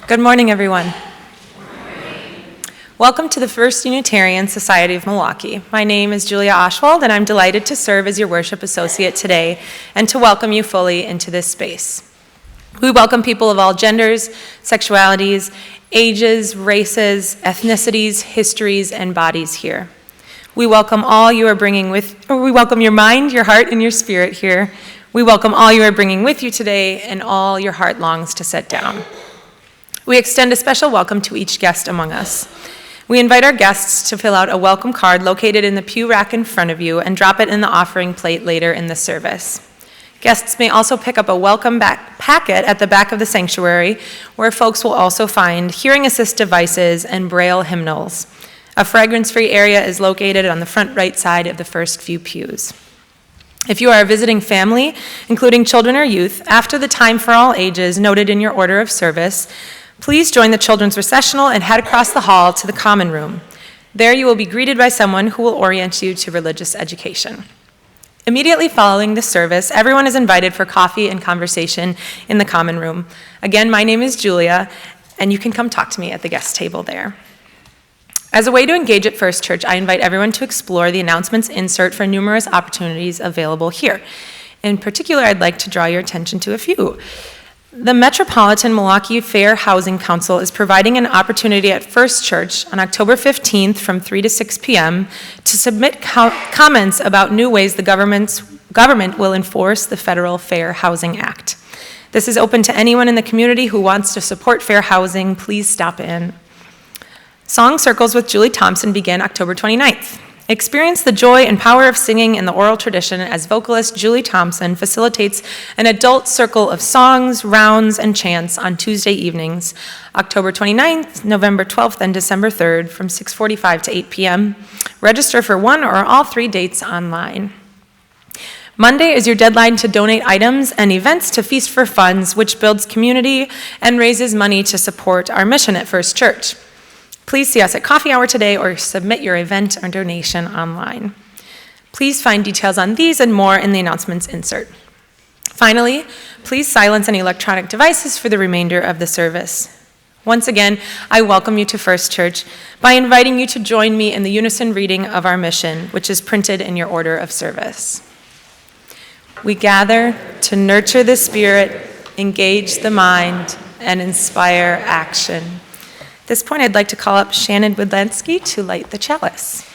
Good morning, everyone. Welcome to the First Unitarian Society of Milwaukee. My name is Julia Oshwald, and I'm delighted to serve as your worship associate today and to welcome you fully into this space. We welcome people of all genders, sexualities, ages, races, ethnicities, histories, and bodies here. We welcome all you are bringing we welcome your mind, your heart, and your spirit here. We welcome all you are bringing with you today and all your heart longs to set down. We extend a special welcome to each guest among us. We invite our guests to fill out a welcome card located in the pew rack in front of you and drop it in the offering plate later in the service. Guests may also pick up a welcome packet at the back of the sanctuary, where folks will also find hearing assist devices and Braille hymnals. A fragrance-free area is located on the front right side of the first few pews. If you are a visiting family, including children or youth, after the time for all ages noted in your order of service, please join the children's recessional and head across the hall to the common room. There you will be greeted by someone who will orient you to religious education. Immediately following the service, everyone is invited for coffee and conversation in the common room. Again, my name is Julia, and you can come talk to me at the guest table there. As a way to engage at First Church, I invite everyone to explore the announcements insert for numerous opportunities available here. In particular, I'd like to draw your attention to a few. The Metropolitan Milwaukee Fair Housing Council is providing an opportunity at First Church on October 15th from 3 to 6 p.m. to submit comments about new ways the government will enforce the Federal Fair Housing Act. This is open to anyone in the community who wants to support fair housing. Please stop in. Song Circles with Julie Thompson begin October 29th. Experience the joy and power of singing in the oral tradition as vocalist Julie Thompson facilitates an adult circle of songs, rounds, and chants on Tuesday evenings, October 29th, November 12th, and December 3rd from 6:45 to 8 p.m. Register for one or all 3 dates online. Monday is your deadline to donate items and events to Feast for Funds, which builds community and raises money to support our mission at First Church. Please see us at coffee hour today or submit your event or donation online. Please find details on these and more in the announcements insert. Finally, please silence any electronic devices for the remainder of the service. Once again, I welcome you to First Church by inviting you to join me in the unison reading of our mission, which is printed in your order of service. We gather to nurture the spirit, engage the mind, and inspire action. At this point, I'd like to call up Shannon Woodlansky to light the chalice.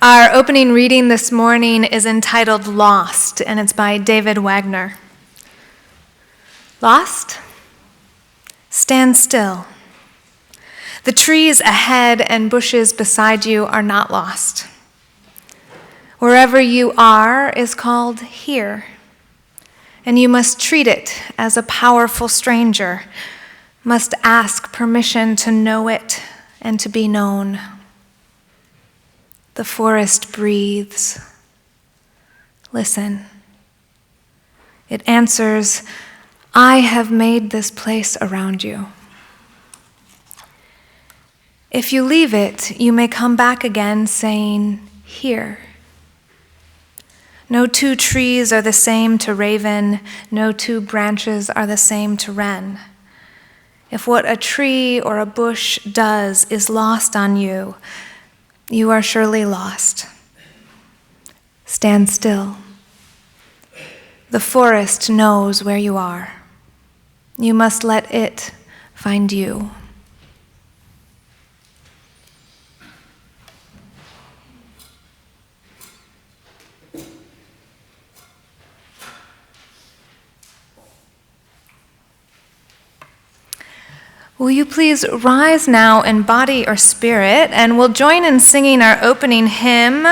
Our opening reading this morning is entitled Lost, and it's by David Wagner. Lost? Stand still. The trees ahead and bushes beside you are not lost. Wherever you are is called here, and you must treat it as a powerful stranger, must ask permission to know it and to be known. The forest breathes. Listen. It answers, I have made this place around you. If you leave it, you may come back again saying, here. No 2 trees are the same to raven, no 2 branches are the same to wren. If what a tree or a bush does is lost on you, you are surely lost. Stand still. The forest knows where you are. You must let it find you. Will you please rise now in body or spirit, and we'll join in singing our opening hymn.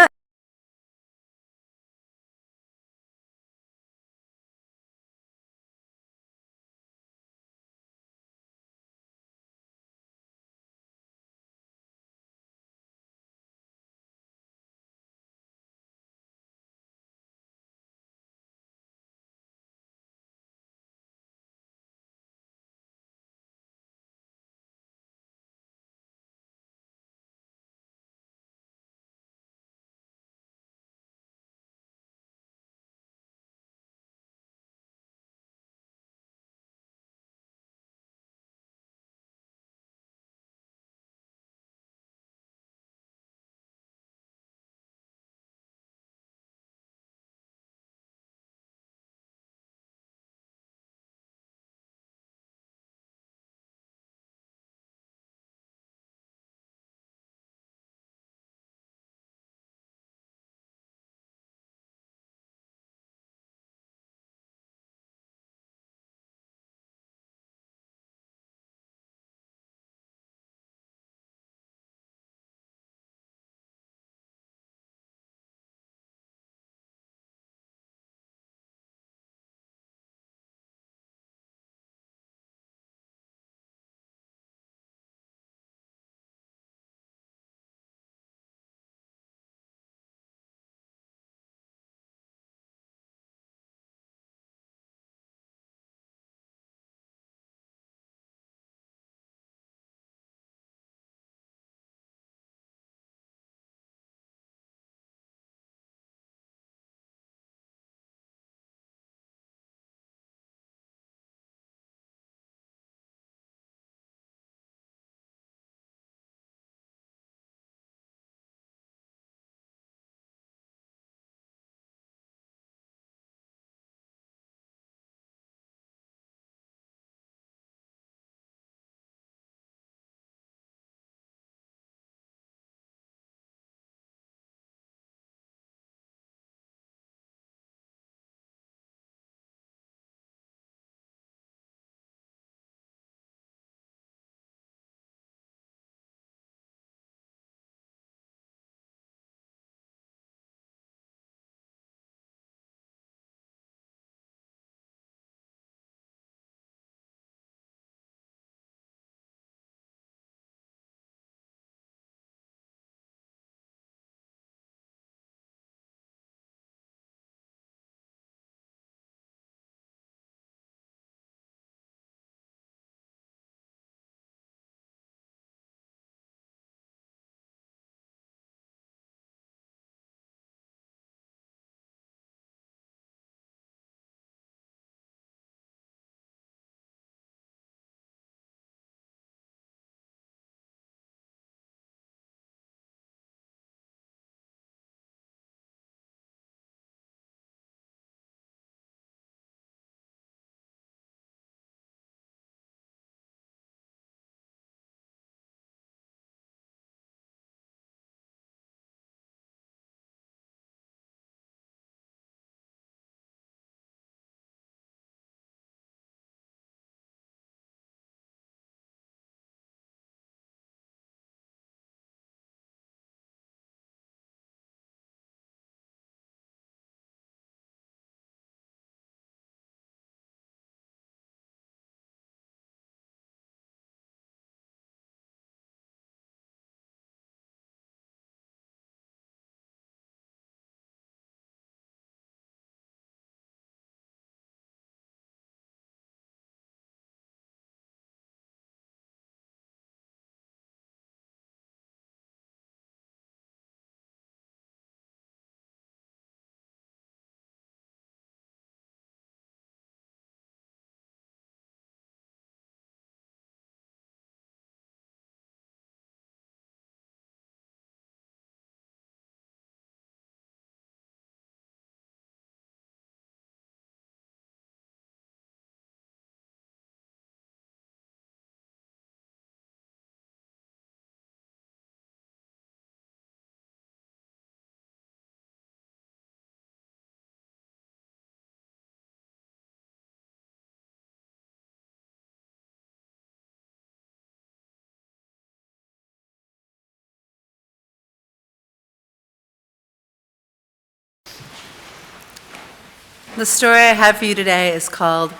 The story I have for you today is called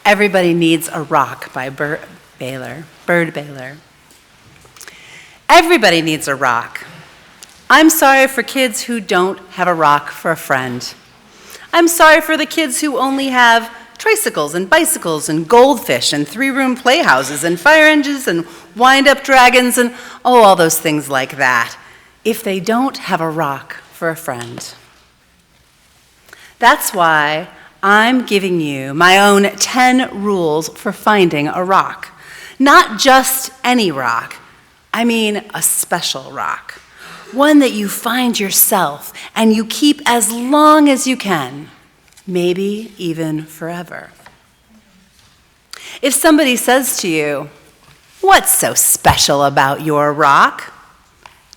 Everybody Needs a Rock by Bird Baylor. Everybody needs a rock. I'm sorry for kids who don't have a rock for a friend. I'm sorry for the kids who only have tricycles and bicycles and goldfish and three-room playhouses and fire engines and wind-up dragons and all those things like that, if they don't have a rock for a friend. That's why I'm giving you my own 10 rules for finding a rock. Not just any rock, I mean a special rock. One that you find yourself and you keep as long as you can, maybe even forever. If somebody says to you, "What's so special about your rock?"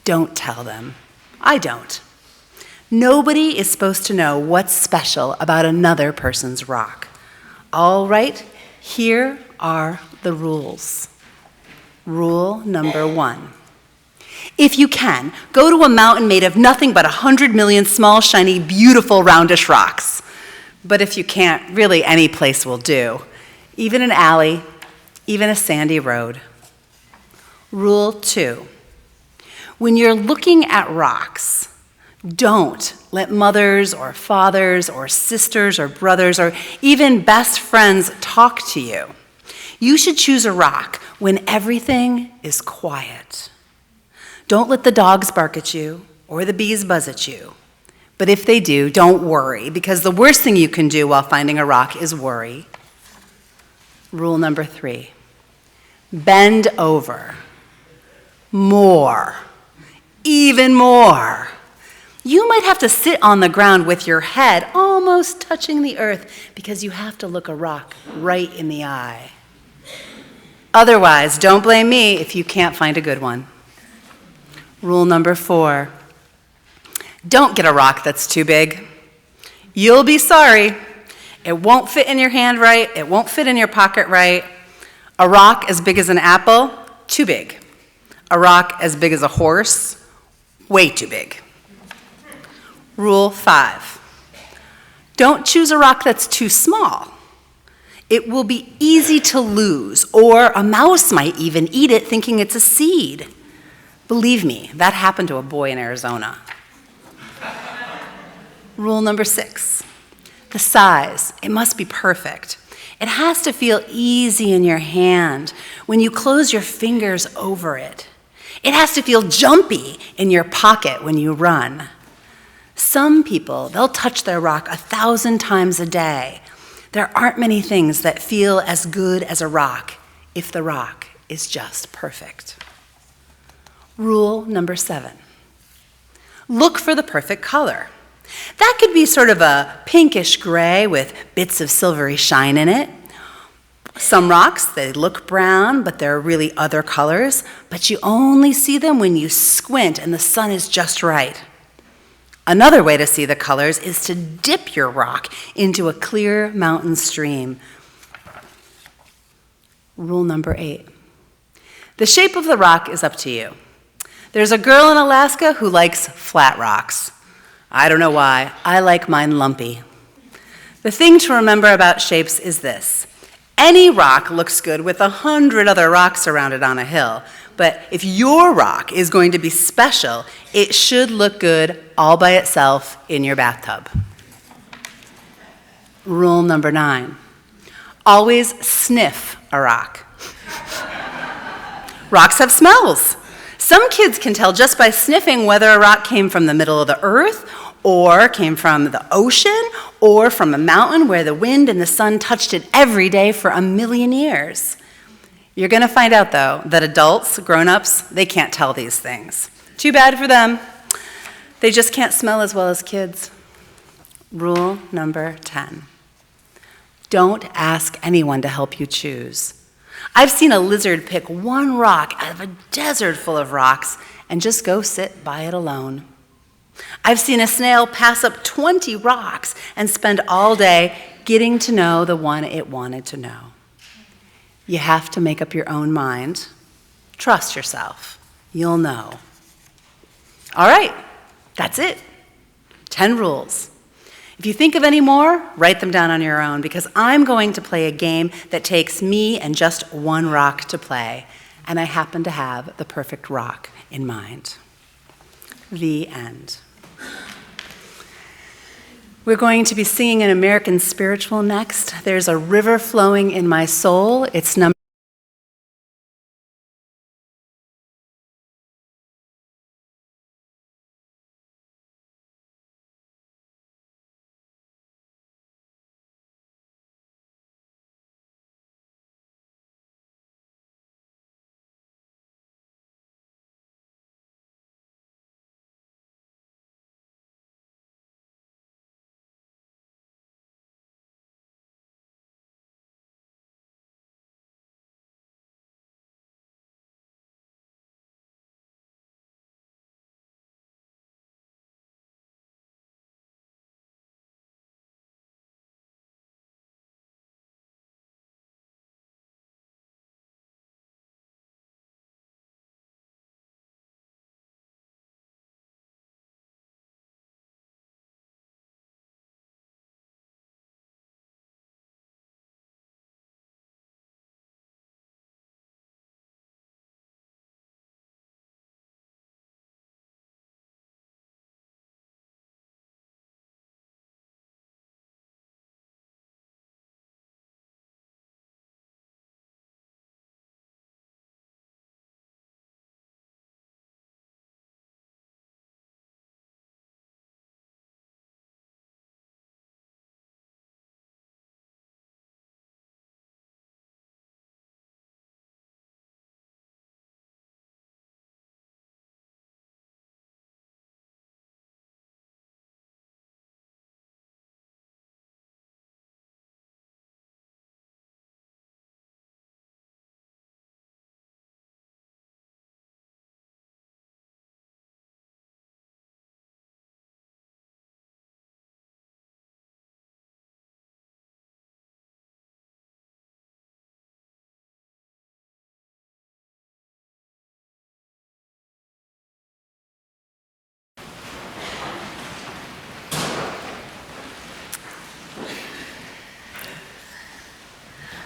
don't tell them. I don't. Nobody is supposed to know what's special about another person's rock. All right, here are the rules. Rule number 1. If you can, go to a mountain made of nothing but 100 million small, shiny, beautiful, roundish rocks. But if you can't, really any place will do. Even an alley, even a sandy road. Rule 2. When you're looking at rocks, don't let mothers or fathers or sisters or brothers or even best friends talk to you. You should choose a rock when everything is quiet. Don't let the dogs bark at you or the bees buzz at you. But if they do, don't worry, because the worst thing you can do while finding a rock is worry. Rule number 3. Bend over. More. Even more. You might have to sit on the ground with your head almost touching the earth because you have to look a rock right in the eye. Otherwise, don't blame me if you can't find a good one. Rule number 4. Don't get a rock that's too big. You'll be sorry. It won't fit in your hand right. It won't fit in your pocket right. A rock as big as an apple, too big. A rock as big as a horse, way too big. Rule 5. Don't choose a rock that's too small. It will be easy to lose, or a mouse might even eat it thinking it's a seed. Believe me, that happened to a boy in Arizona. Rule number 6. The size. It must be perfect. It has to feel easy in your hand when you close your fingers over it. It has to feel jumpy in your pocket when you run. Some people, they'll touch their rock 1,000 times a day. There aren't many things that feel as good as a rock if the rock is just perfect. Rule number 7. Look for the perfect color. That could be sort of a pinkish gray with bits of silvery shine in it. Some rocks, they look brown, but they're really other colors, but you only see them when you squint and the sun is just right. Another way to see the colors is to dip your rock into a clear mountain stream. Rule number 8. The shape of the rock is up to you. There's a girl in Alaska who likes flat rocks. I don't know why. I like mine lumpy. The thing to remember about shapes is this. Any rock looks good with 100 other rocks around it on a hill. But if your rock is going to be special, it should look good all by itself in your bathtub. Rule number 9. Always sniff a rock. Rocks have smells. Some kids can tell just by sniffing whether a rock came from the middle of the earth, or came from the ocean, or from a mountain where the wind and the sun touched it every day for 1,000,000 years. You're going to find out, though, that adults, grown-ups, they can't tell these things. Too bad for them. They just can't smell as well as kids. Rule number 10. Don't ask anyone to help you choose. I've seen a lizard pick one rock out of a desert full of rocks and just go sit by it alone. I've seen a snail pass up 20 rocks and spend all day getting to know the one it wanted to know. You have to make up your own mind. Trust yourself. You'll know. All right, that's it. 10 rules. If you think of any more, write them down on your own, because I'm going to play a game that takes me and just one rock to play, and I happen to have the perfect rock in mind. The end. We're going to be singing an American spiritual next. There's a river flowing in my soul. It's number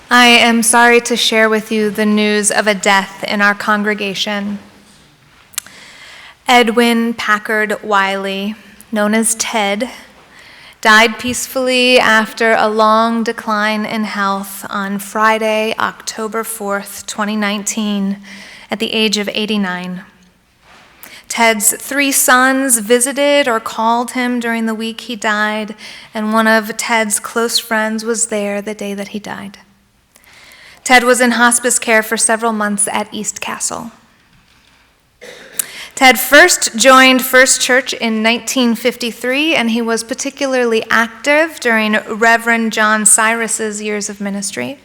I am sorry to share with you the news of a death in our congregation. Edwin Packard Wiley, known as Ted, died peacefully after a long decline in health on Friday, October 4th, 2019, at the age of 89. Ted's 3 sons visited or called him during the week he died, and one of Ted's close friends was there the day that he died. Ted was in hospice care for several months at East Castle. Ted first joined First Church in 1953, and he was particularly active during Reverend John Cyrus's years of ministry.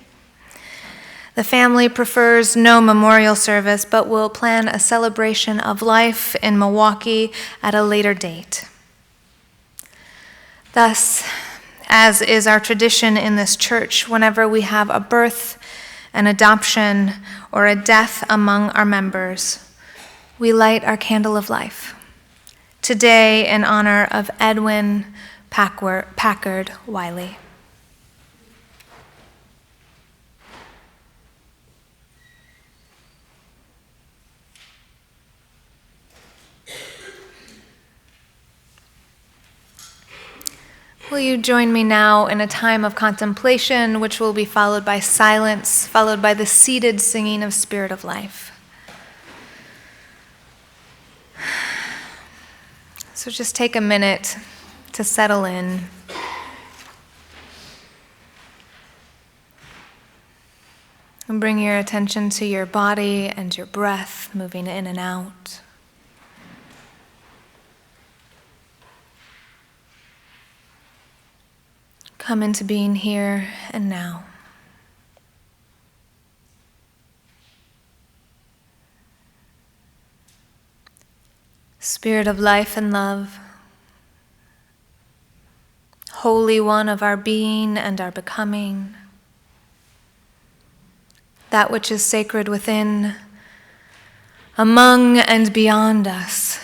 The family prefers no memorial service, but will plan a celebration of life in Milwaukee at a later date. Thus, as is our tradition in this church, whenever we have a birth, an adoption, or a death among our members, we light our candle of life. Today, in honor of Edwin Packard Wiley. Will you join me now in a time of contemplation, which will be followed by silence, followed by the seated singing of Spirit of Life. So just take a minute to settle in. And bring your attention to your body and your breath moving in and out. Come into being here and now. Spirit of life and love, Holy One of our being and our becoming, that which is sacred within, among and beyond us,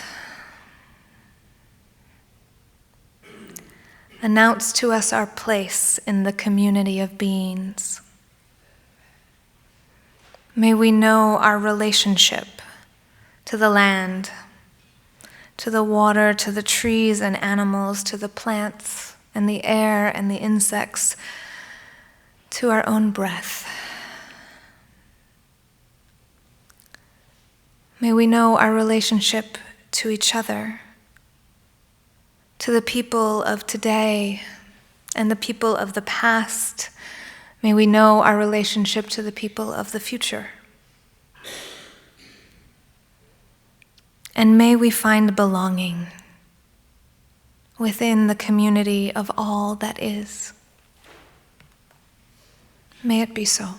Announce to us our place in the community of beings. May we know our relationship to the land, to the water, to the trees and animals, to the plants and the air and the insects, to our own breath. May we know our relationship to each other, to the people of today and the people of the past. May we know our relationship to the people of the future. And may we find belonging within the community of all that is. May it be so.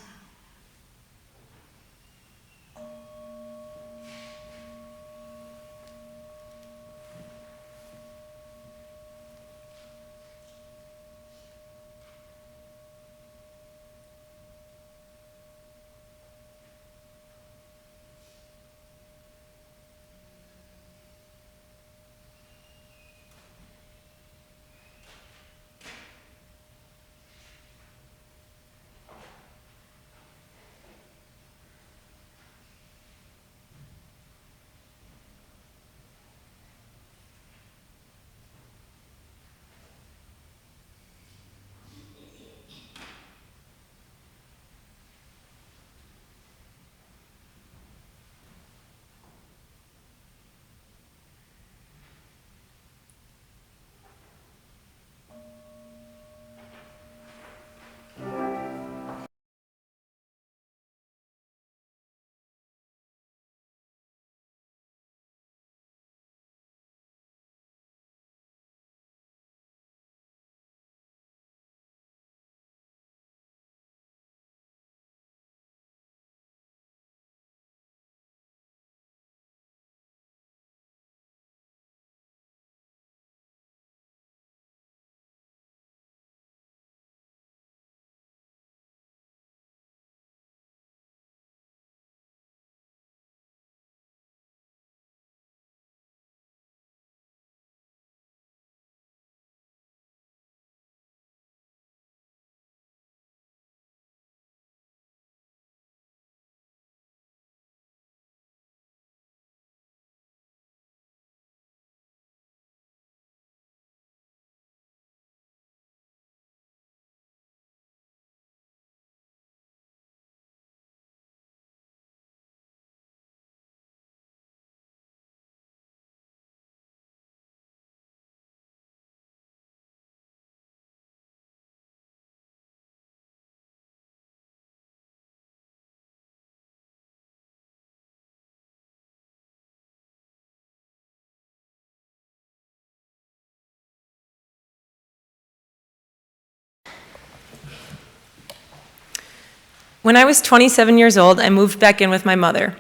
When I was 27 years old, I moved back in with my mother.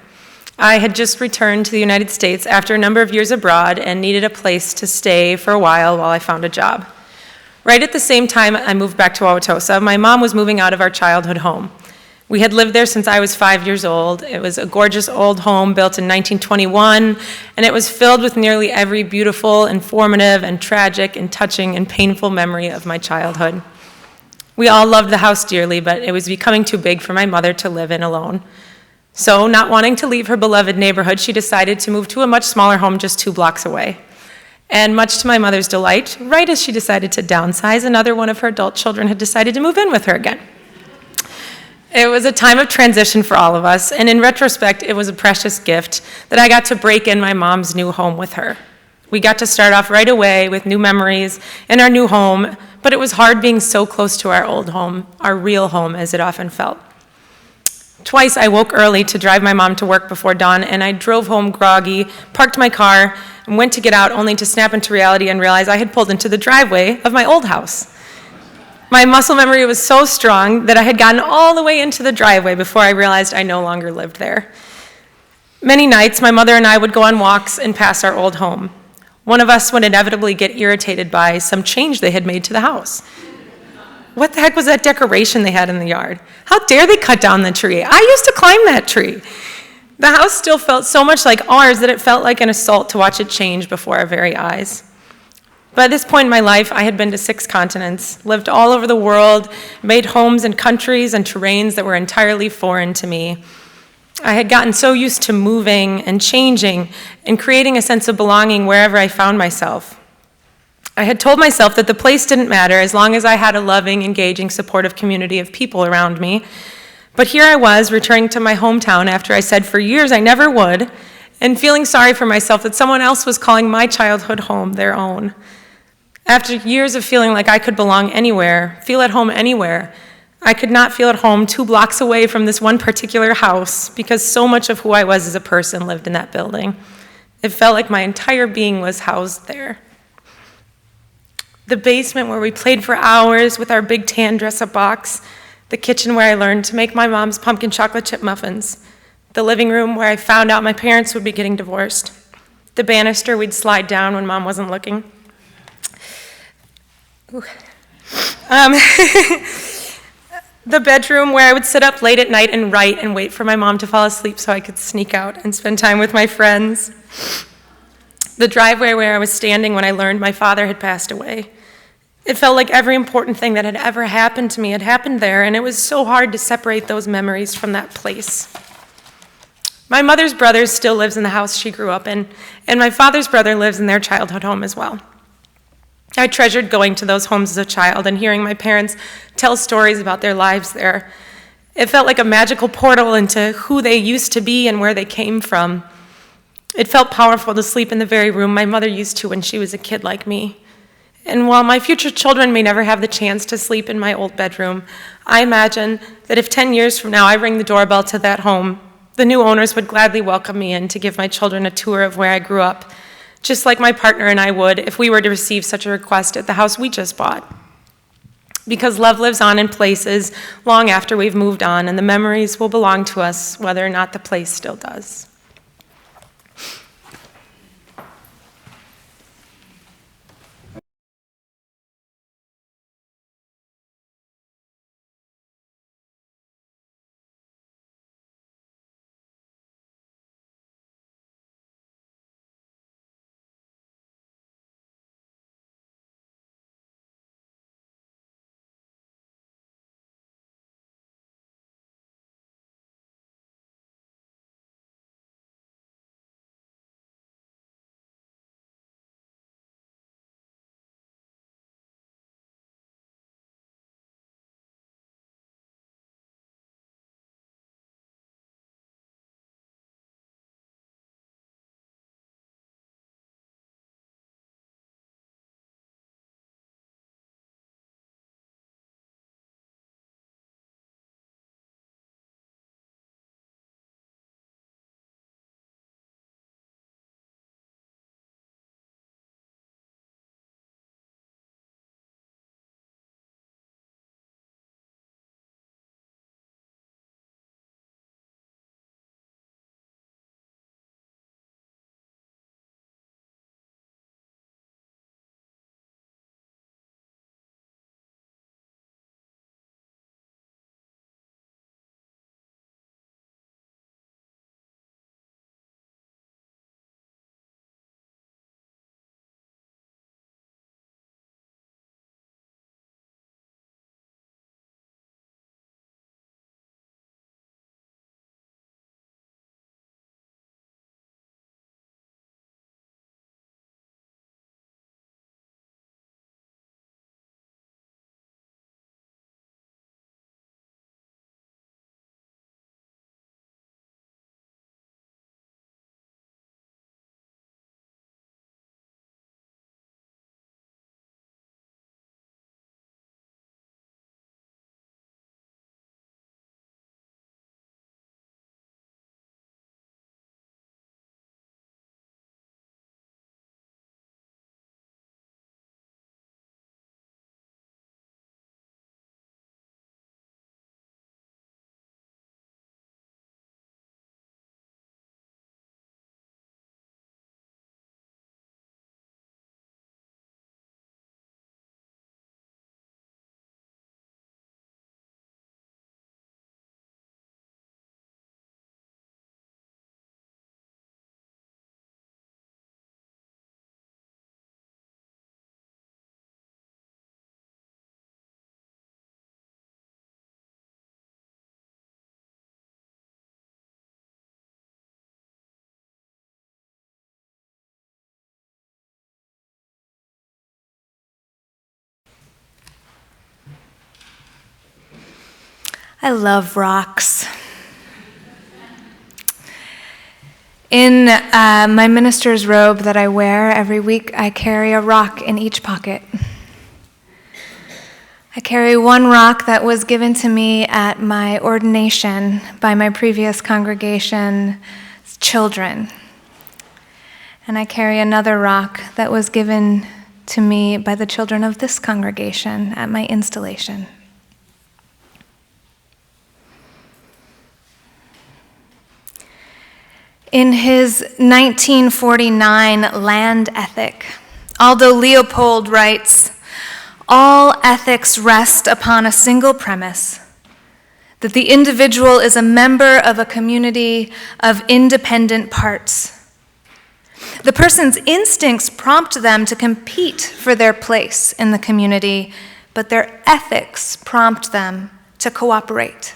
I had just returned to the United States after a number of years abroad and needed a place to stay for a while I found a job. Right at the same time I moved back to Wauwatosa, my mom was moving out of our childhood home. We had lived there since I was 5 years old. It was a gorgeous old home built in 1921, and it was filled with nearly every beautiful, informative, and tragic, and touching, and painful memory of my childhood. We all loved the house dearly, but it was becoming too big for my mother to live in alone. So, not wanting to leave her beloved neighborhood, she decided to move to a much smaller home just 2 blocks away. And much to my mother's delight, right as she decided to downsize, another one of her adult children had decided to move in with her again. It was a time of transition for all of us, and in retrospect, it was a precious gift that I got to break in my mom's new home with her. We got to start off right away with new memories in our new home, but it was hard being so close to our old home, our real home as it often felt. Twice I woke early to drive my mom to work before dawn, and I drove home groggy, parked my car, and went to get out only to snap into reality and realize I had pulled into the driveway of my old house. My muscle memory was so strong that I had gotten all the way into the driveway before I realized I no longer lived there. Many nights, my mother and I would go on walks and pass our old home. One of us would inevitably get irritated by some change they had made to the house. What the heck was that decoration they had in the yard? How dare they cut down the tree? I used to climb that tree. The house still felt so much like ours that it felt like an assault to watch it change before our very eyes. By this point in my life, I had been to 6 continents, lived all over the world, made homes in countries and terrains that were entirely foreign to me. I had gotten so used to moving and changing and creating a sense of belonging wherever I found myself. I had told myself that the place didn't matter as long as I had a loving, engaging, supportive community of people around me. But here I was, returning to my hometown after I said for years I never would, and feeling sorry for myself that someone else was calling my childhood home their own. After years of feeling like I could belong anywhere, feel at home anywhere, I could not feel at home 2 blocks away from this one particular house because so much of who I was as a person lived in that building. It felt like my entire being was housed there. The basement where we played for hours with our big tan dress-up box, the kitchen where I learned to make my mom's pumpkin chocolate chip muffins, the living room where I found out my parents would be getting divorced, the banister we'd slide down when Mom wasn't looking. The bedroom where I would sit up late at night and write and wait for my mom to fall asleep so I could sneak out and spend time with my friends. The driveway where I was standing when I learned my father had passed away. It felt like every important thing that had ever happened to me had happened there, and it was so hard to separate those memories from that place. My mother's brother still lives in the house she grew up in, and my father's brother lives in their childhood home as well. I treasured going to those homes as a child and hearing my parents tell stories about their lives there. It felt like a magical portal into who they used to be and where they came from. It felt powerful to sleep in the very room my mother used to when she was a kid like me. And while my future children may never have the chance to sleep in my old bedroom, I imagine that if 10 years from now I ring the doorbell to that home, the new owners would gladly welcome me in to give my children a tour of where I grew up, just like my partner and I would if we were to receive such a request at the house we just bought. Because love lives on in places long after we've moved on, and the memories will belong to us whether or not the place still does. I love rocks. In my minister's robe that I wear every week, I carry a rock in each pocket. I carry one rock that was given to me at my ordination by my previous congregation's children. And I carry another rock that was given to me by the children of this congregation at my installation. In his 1949 Land Ethic, Aldo Leopold writes, "All ethics rest upon a single premise, that the individual is a member of a community of independent parts. The person's instincts prompt them to compete for their place in the community, but their ethics prompt them to cooperate.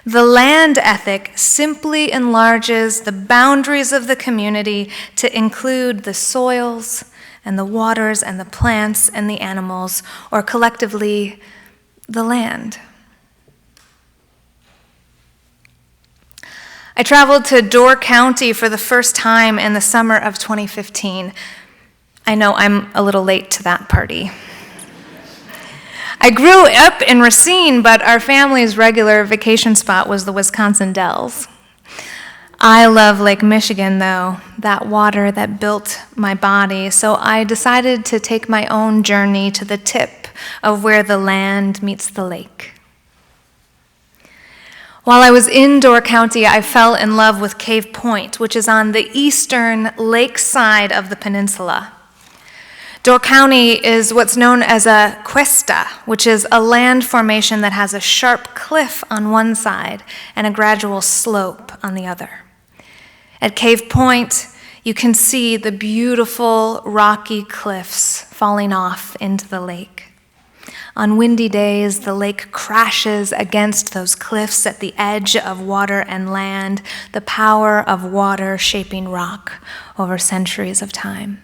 The land ethic simply enlarges the boundaries of the community to include the soils and the waters and the plants and the animals, or collectively, the land." I traveled to Door County for the first time in the summer of 2015. I know I'm a little late to that party. I grew up in Racine, but our family's regular vacation spot was the Wisconsin Dells. I love Lake Michigan, though, that water that built my body, so I decided to take my own journey to the tip of where the land meets the lake. While I was in Door County, I fell in love with Cave Point, which is on the eastern lake side of the peninsula. Door County is what's known as a cuesta, which is a land formation that has a sharp cliff on one side and a gradual slope on the other. At Cave Point, you can see the beautiful rocky cliffs falling off into the lake. On windy days, the lake crashes against those cliffs at the edge of water and land, the power of water shaping rock over centuries of time.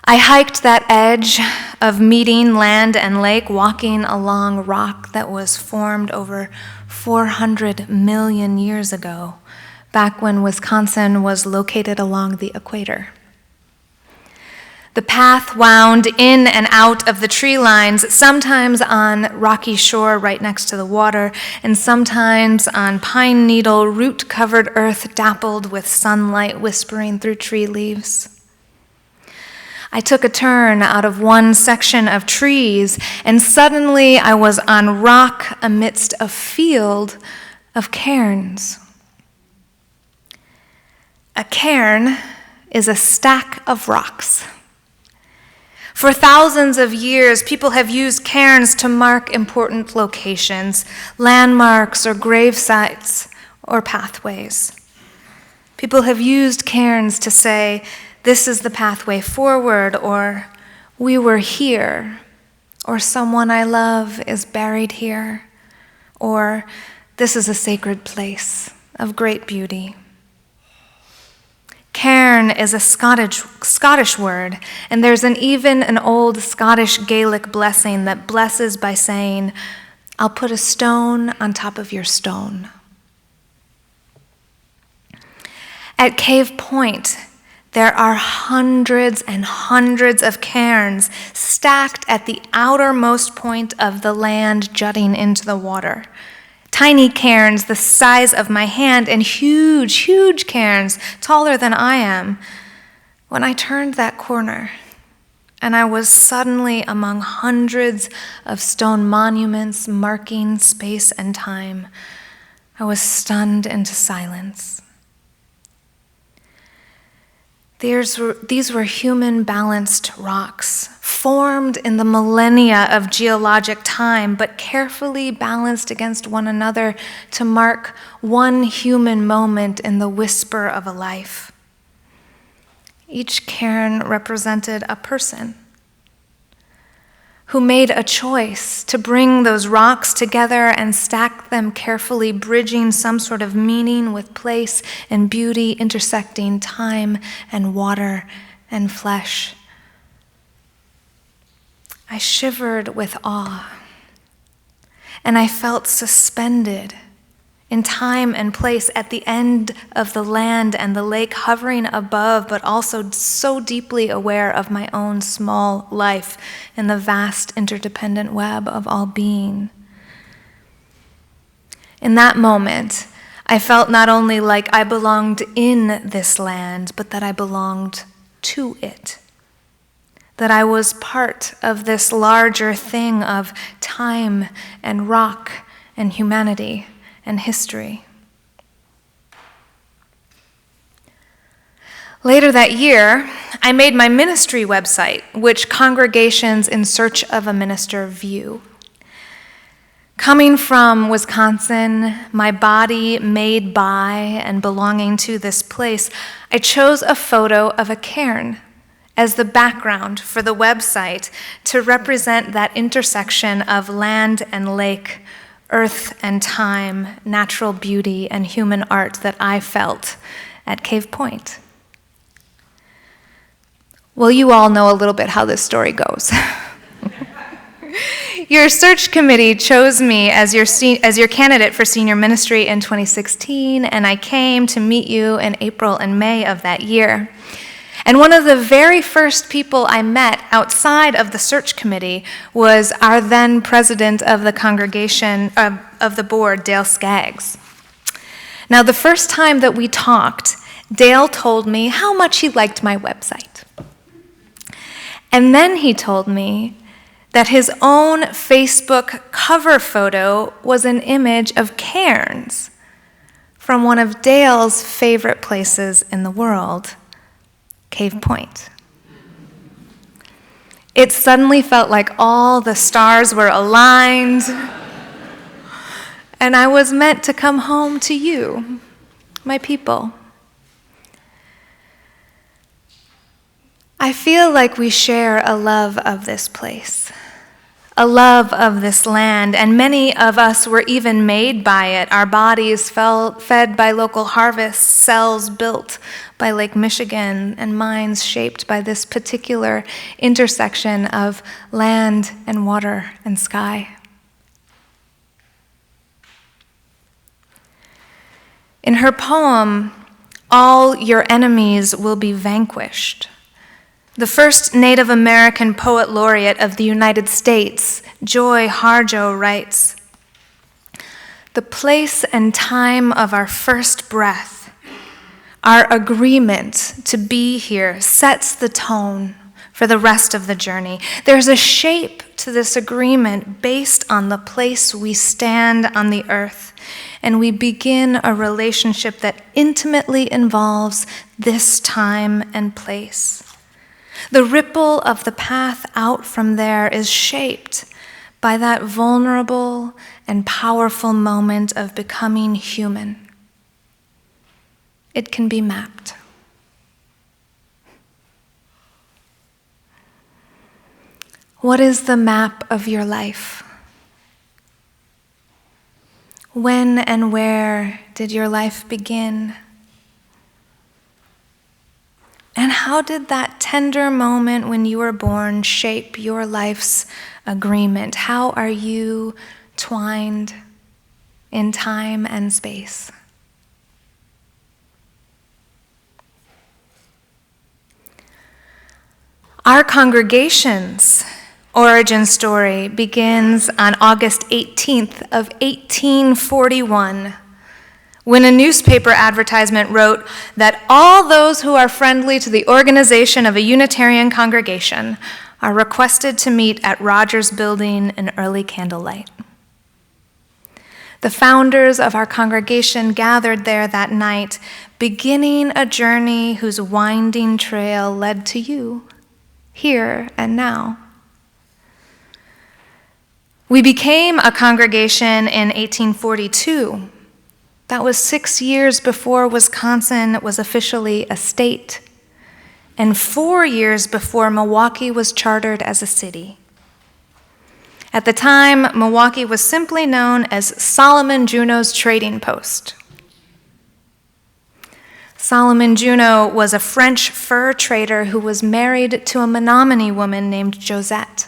I hiked that edge of meeting land and lake, walking along rock that was formed over 400 million years ago, back when Wisconsin was located along the equator. The path wound in and out of the tree lines, sometimes on rocky shore right next to the water, and sometimes on pine needle, root-covered earth dappled with sunlight whispering through tree leaves. I took a turn out of one section of trees, and suddenly I was on rock amidst a field of cairns. A cairn is a stack of rocks. For thousands of years, people have used cairns to mark important locations, landmarks or grave sites or pathways. People have used cairns to say, "This is the pathway forward," or "We were here," or "Someone I love is buried here," or "This is a sacred place of great beauty." Cairn is a Scottish word, and there's even an old Scottish Gaelic blessing that blesses by saying, "I'll put a stone on top of your stone." At Cave Point, there are hundreds and hundreds of cairns stacked at the outermost point of the land jutting into the water. Tiny cairns the size of my hand and huge, huge cairns taller than I am. When I turned that corner, and I was suddenly among hundreds of stone monuments marking space and time, I was stunned into silence. These were human-balanced rocks, formed in the millennia of geologic time, but carefully balanced against one another to mark one human moment in the whisper of a life. Each cairn represented a person who made a choice to bring those rocks together and stack them carefully, bridging some sort of meaning with place and beauty, intersecting time and water and flesh. I shivered with awe. and I felt suspended in time and place at the end of the land and the lake, hovering above, but also so deeply aware of my own small life in the vast interdependent web of all being. In that moment, I felt not only like I belonged in this land, but that I belonged to it. That I was part of this larger thing of time and rock and humanity and history. Later that year, I made my ministry website, which congregations in search of a minister view. Coming from Wisconsin, my body made by and belonging to this place, I chose a photo of a cairn as the background for the website to represent that intersection of land and lake, earth and time, natural beauty and human art that I felt at Cave Point. Well, you all know a little bit how this story goes. Your search committee chose me as your candidate for senior ministry in 2016, and I came to meet you in April and May of that year. And one of the very first people I met outside of the search committee was our then president of the congregation, of the board, Dale Skaggs. Now, the first time that we talked, Dale told me how much he liked my website. And then he told me that his own Facebook cover photo was an image of cairns from one of Dale's favorite places in the world, Cave Point. It suddenly felt like all the stars were aligned, and I was meant to come home to you, my people. I feel like we share a love of this place, a love of this land, and many of us were even made by it. Our bodies fed by local harvests, cells built by Lake Michigan, and minds shaped by this particular intersection of land and water and sky. In her poem, "All Your Enemies Will Be Vanquished," the first Native American poet laureate of the United States, Joy Harjo, writes, "The place and time of our first breath, our agreement to be here, sets the tone for the rest of the journey. There's a shape to this agreement based on the place we stand on the earth, and we begin a relationship that intimately involves this time and place. The ripple of the path out from there is shaped by that vulnerable and powerful moment of becoming human. It can be mapped." What is the map of your life? When and where did your life begin? And how did that tender moment when you were born shape your life's agreement? How are you twined in time and space? Our congregation's origin story begins on August 18th of 1841, when a newspaper advertisement wrote that all those who are friendly to the organization of a Unitarian congregation are requested to meet at Rogers Building in early candlelight. The founders of our congregation gathered there that night, beginning a journey whose winding trail led to you, here and now. We became a congregation in 1842. That was 6 years before Wisconsin was officially a state, and 4 years before Milwaukee was chartered as a city. At the time, Milwaukee was simply known as Solomon Juneau's Trading Post. Solomon Juneau was a French fur trader who was married to a Menominee woman named Josette.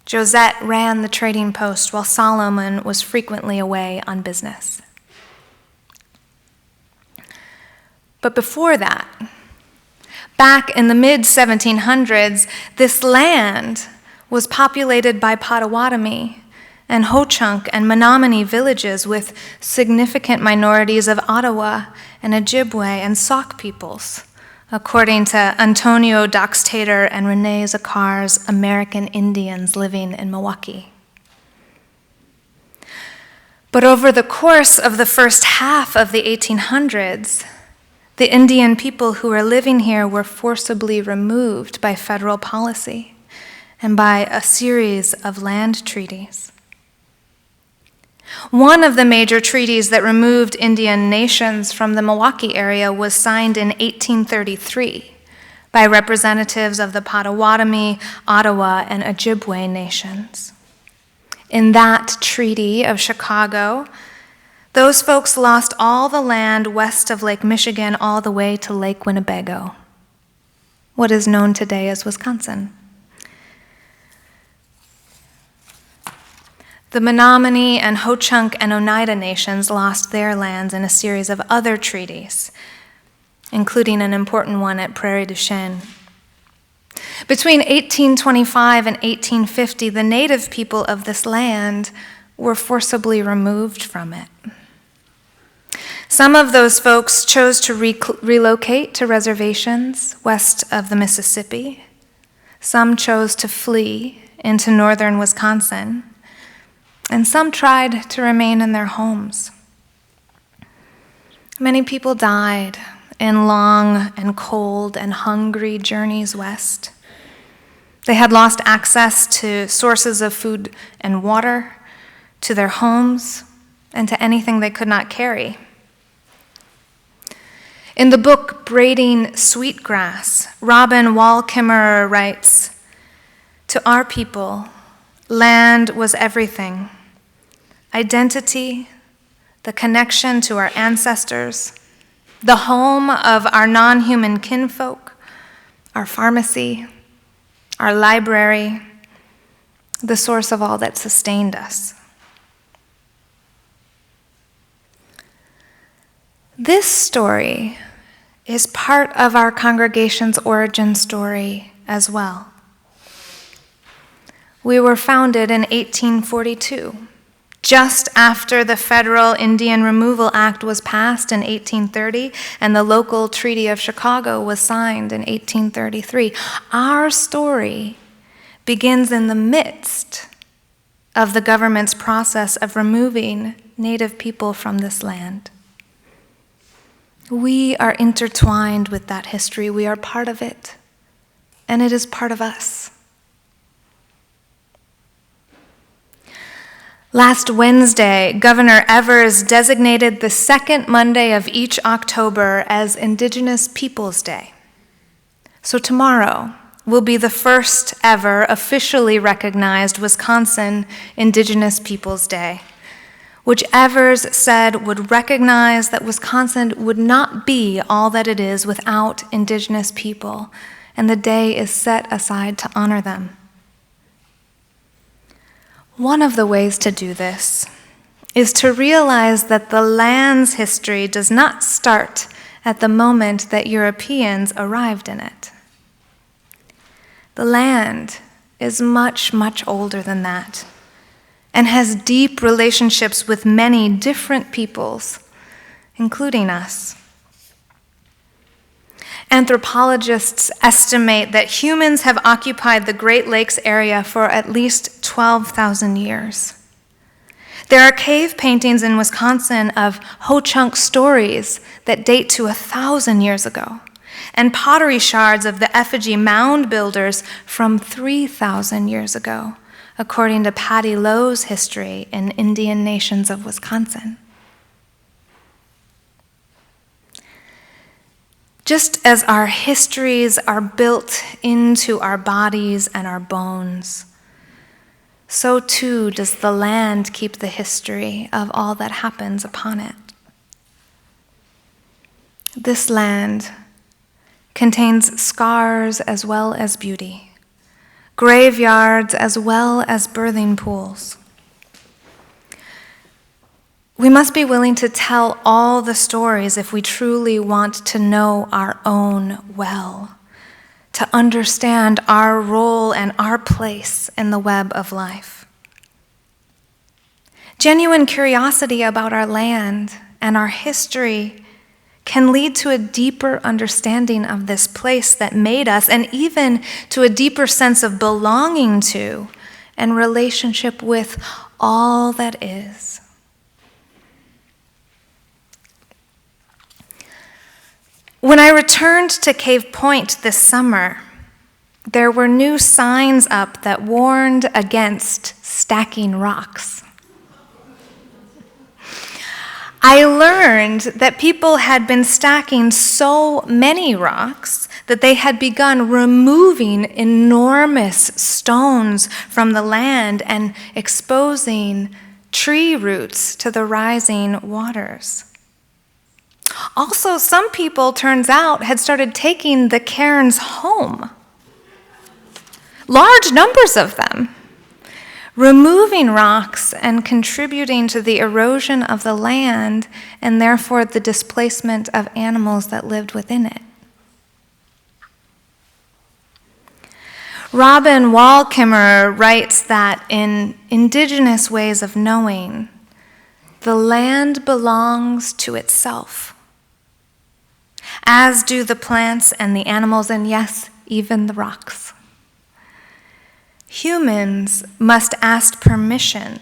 Josette ran the trading post while Solomon was frequently away on business. But before that, back in the mid-1700s, this land was populated by Potawatomi and Ho-Chunk and Menominee villages with significant minorities of Ottawa and Ojibwe and Sauk peoples, according to Antonio Doxtator and Renee Zakar's American Indians Living in Milwaukee. But over the course of the first half of the 1800s, the Indian people who were living here were forcibly removed by federal policy and by a series of land treaties. One of the major treaties that removed Indian nations from the Milwaukee area was signed in 1833 by representatives of the Potawatomi, Ottawa, and Ojibwe nations. In that Treaty of Chicago, those folks lost all the land west of Lake Michigan all the way to Lake Winnebago, what is known today as Wisconsin. The Menominee and Ho-Chunk and Oneida nations lost their lands in a series of other treaties, including an important one at Prairie du Chien. Between 1825 and 1850, the native people of this land were forcibly removed from it. Some of those folks chose to relocate to reservations west of the Mississippi. Some chose to flee into northern Wisconsin. And some tried to remain in their homes. Many people died in long and cold and hungry journeys west. They had lost access to sources of food and water, to their homes, and to anything they could not carry. In the book Braiding Sweetgrass, Robin Wall Kimmerer writes, "To our people, land was everything. Identity, the connection to our ancestors, the home of our non-human kinfolk, our pharmacy, our library, the source of all that sustained us." This story is part of our congregation's origin story as well. We were founded in 1842. Just after the Federal Indian Removal Act was passed in 1830 and the local Treaty of Chicago was signed in 1833, our story begins in the midst of the government's process of removing Native people from this land. We are intertwined with that history. We are part of it, and it is part of us. Last Wednesday, Governor Evers designated the second Monday of each October as Indigenous Peoples Day. So tomorrow will be the first ever officially recognized Wisconsin Indigenous Peoples Day, which Evers said would recognize that Wisconsin would not be all that it is without Indigenous people, and the day is set aside to honor them. One of the ways to do this is to realize that the land's history does not start at the moment that Europeans arrived in it. The land is much, much older than that and has deep relationships with many different peoples, including us. Anthropologists estimate that humans have occupied the Great Lakes area for at least 12,000 years. There are cave paintings in Wisconsin of Ho-Chunk stories that date to 1,000 years ago, and pottery shards of the effigy mound builders from 3,000 years ago, according to Patty Lowe's history in Indian Nations of Wisconsin. Just as our histories are built into our bodies and our bones, so too does the land keep the history of all that happens upon it. This land contains scars as well as beauty, graveyards as well as birthing pools. We must be willing to tell all the stories if we truly want to know our own well, to understand our role and our place in the web of life. Genuine curiosity about our land and our history can lead to a deeper understanding of this place that made us, and even to a deeper sense of belonging to and relationship with all that is. When I returned to Cave Point this summer, there were new signs up that warned against stacking rocks. I learned that people had been stacking so many rocks that they had begun removing enormous stones from the land and exposing tree roots to the rising waters. Also, some people, turns out, had started taking the cairns home. Large numbers of them, removing rocks and contributing to the erosion of the land and therefore the displacement of animals that lived within it. Robin Wall Kimmerer writes that in Indigenous ways of knowing, the land belongs to itself, as do the plants and the animals, and yes, even the rocks. Humans must ask permission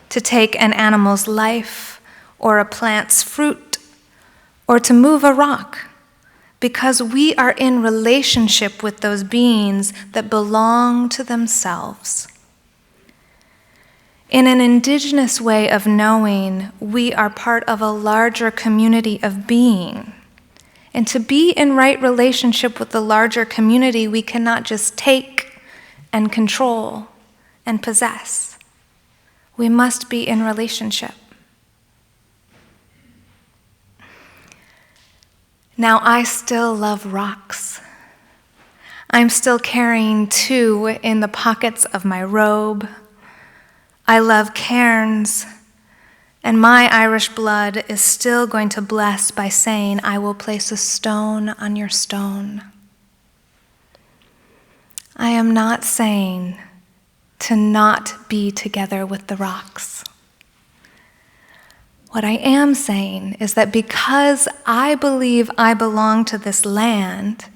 to take an animal's life or a plant's fruit or to move a rock, because we are in relationship with those beings that belong to themselves. In an Indigenous way of knowing, we are part of a larger community of being. And to be in right relationship with the larger community, we cannot just take and control and possess. We must be in relationship. Now, I still love rocks. I'm still carrying 2 in the pockets of my robe. I love cairns, and my Irish blood is still going to bless by saying, I will place a stone on your stone. I am not saying to not be together with the rocks. What I am saying is that because I believe I belong to this land,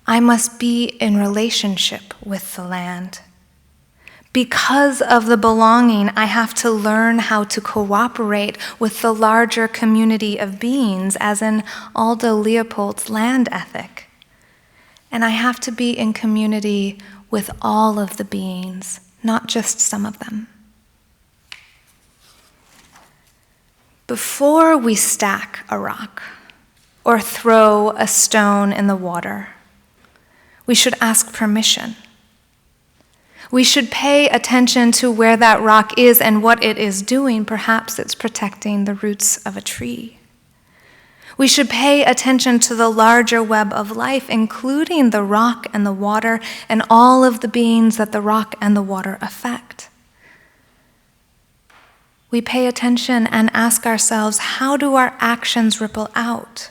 I must be in relationship with the land. Because of the belonging, I have to learn how to cooperate with the larger community of beings, as in Aldo Leopold's land ethic. And I have to be in community with all of the beings, not just some of them. Before we stack a rock or throw a stone in the water, we should ask permission. We should pay attention to where that rock is and what it is doing. Perhaps it's protecting the roots of a tree. We should pay attention to the larger web of life, including the rock and the water and all of the beings that the rock and the water affect. We pay attention and ask ourselves, how do our actions ripple out?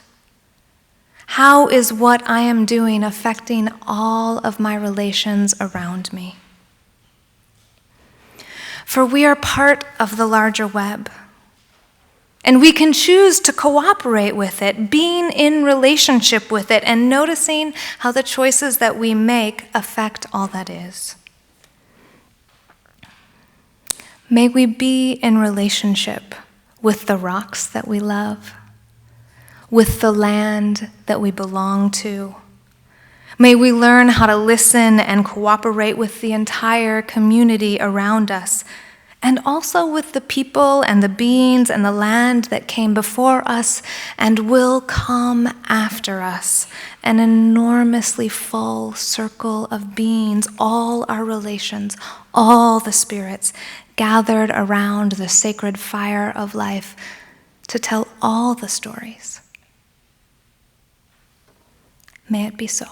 How is what I am doing affecting all of my relations around me? For we are part of the larger web, and we can choose to cooperate with it, being in relationship with it, and noticing how the choices that we make affect all that is. May we be in relationship with the rocks that we love, with the land that we belong to. May we learn how to listen and cooperate with the entire community around us, and also with the people and the beings and the land that came before us and will come after us, an enormously full circle of beings, all our relations, all the spirits, gathered around the sacred fire of life to tell all the stories. May it be so.